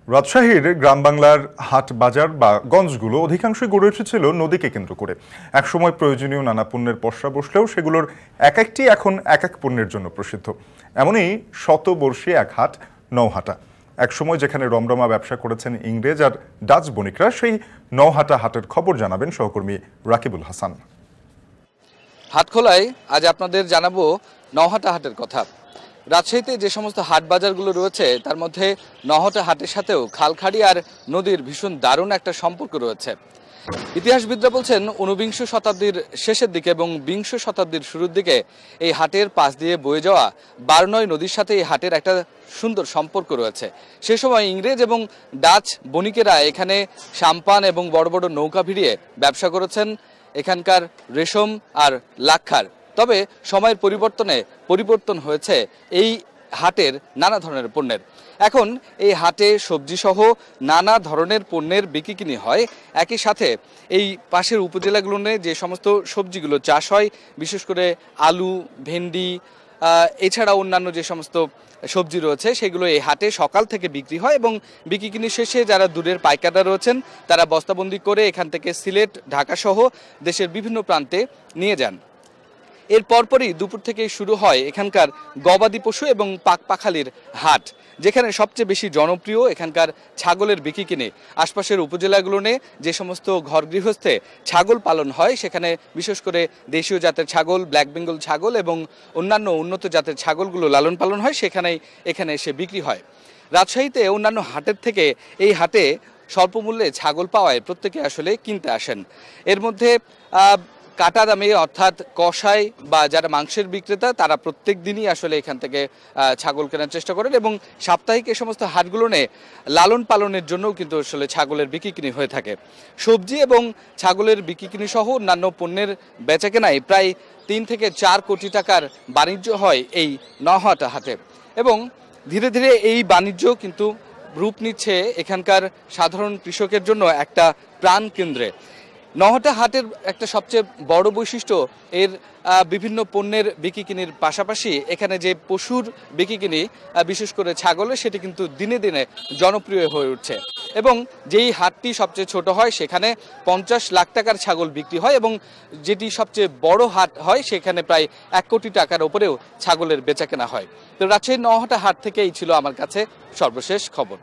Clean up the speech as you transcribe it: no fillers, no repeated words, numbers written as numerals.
রাজশাহীর গ্রাম বাংলার হাট বাজার বা গঞ্জগুলো অধিকাংশই গড়ে উঠেছিল নদীকে কেন্দ্র করে। একসময় প্রয়োজনীয় নানা পণ্যের পসরা বসলেও সেগুলোর এক একটি এখন এক এক পণ্যের জন্য প্রসিদ্ধ। এমনই শতবর্ষী এক হাট নওহাটা। একসময় যেখানে রমরমা ব্যবসা করেছেন ইংরেজ আর ডাচ বণিকরা, সেই নওহাটা হাটের খবর জানাবেন সহকর্মী রাকিবুল হাসান। হাটখোলায় আজ আপনাদের জানাবো নওহাটা হাটের কথা। রাজশাহীতে যে সমস্ত হাট বাজারগুলো রয়েছে তার মধ্যে নওহাটা হাটের সাথেও খালখাড়ি আর নদীর ভীষণ দারুণ একটা সম্পর্ক রয়েছে। ইতিহাসবিদরা বলছেন ১৯বিংশ শতাব্দীর শেষের দিকে এবং বিংশ শতাব্দীর শুরুর দিকে এই হাটের পাশ দিয়ে বয়ে যাওয়া বারনয় নদীর সাথে এই হাটের একটা সুন্দর সম্পর্ক রয়েছে। সে সময় ইংরেজ এবং ডাচ বণিকেরা এখানে সাম্পান এবং বড় বড় নৌকা ভিড়িয়ে ব্যবসা করেছেন এখানকার রেশম আর লাক্ষার। তবে সময়ের পরিবর্তন হয়েছে এই হাটের নানা ধরনের পণ্যের। এখন এই হাটে সবজি সহ নানা ধরনের পণ্যের বিক্রি হয়। একই সাথে এই পাশের উপজেলাগুলোতে যে সমস্ত সবজিগুলো চাষ হয়, বিশেষ করে আলু, ভেন্ডি, এছাড়া অন্যান্য যে সমস্ত সবজি রয়েছে সেগুলো এই হাটে সকাল থেকে বিক্রি হয় এবং বিক্রি শেষে যারা দূরের পাইকাররা রয়েছেন তারা বস্তাবন্দি করে এখান থেকে সিলেট, ঢাকা সহ দেশের বিভিন্ন প্রান্তে নিয়ে যান। এর পরপরই দুপুর থেকেই শুরু হয় এখানকার গবাদি পশু এবং পাকপাখালির হাট, যেখানে সবচেয়ে বেশি জনপ্রিয় এখানকার ছাগলের বিক্রি। আশপাশের উপজেলাগুলোতে যে সমস্ত ঘর গৃহস্থে ছাগল পালন হয় সেখানে বিশেষ করে দেশীয় জাতের ছাগল, ব্ল্যাক বেঙ্গল ছাগল এবং অন্যান্য উন্নত জাতের ছাগলগুলো লালন পালন হয়, এখানে এসে বিক্রি হয়। রাজশাহীতে অন্যান্য হাটের থেকে এই হাটে স্বল্প মূল্যে ছাগল পাওয়ায় প্রত্যেকে আসলে কিনতে আসেন। এর মধ্যে কাটা দামে অর্থাৎ কষাই বা যারা মাংসের বিক্রেতা তারা প্রত্যেক দিনই আসলে এখান থেকে ছাগল কেনার চেষ্টা করেন এবং সাপ্তাহিক এই সমস্ত হাটগুলোতে লালন পালনের জন্যও কিন্তু আসলে ছাগলের বিক্রি হয়ে থাকে। সবজি এবং ছাগলের বিক্রি সহ অন্যান্য পণ্যের বেচাকেনায় প্রায় ৩ থেকে ৪ কোটি টাকার বাণিজ্য হয় এই নওহাটা হাটে এবং ধীরে ধীরে এই বাণিজ্য কিন্তু রূপ নিচ্ছে এখানকার সাধারণ কৃষকের জন্য একটা প্রাণ কেন্দ্রে। নওহাটা হাটের একটা সবচেয়ে বড় বৈশিষ্ট্য এর বিভিন্ন পণ্যের বিক্রির পাশাপাশি এখানে যে পশুর বিক্রি, বিশেষ করে ছাগলের, সেটি কিন্তু দিনে দিনে জনপ্রিয় হয়ে উঠছে এবং যেই হাটটি সবচেয়ে ছোট হয় সেখানে ৫০ লাখ টাকার ছাগল বিক্রি হয় এবং যেটি সবচেয়ে বড় হাট হয় সেখানে প্রায় ১ কোটি টাকার ওপরেও ছাগলের বেচাকেনা হয়। তো রাজশাহীর নওহাটা হাট থেকেই ছিল আমার কাছে সর্বশেষ খবর।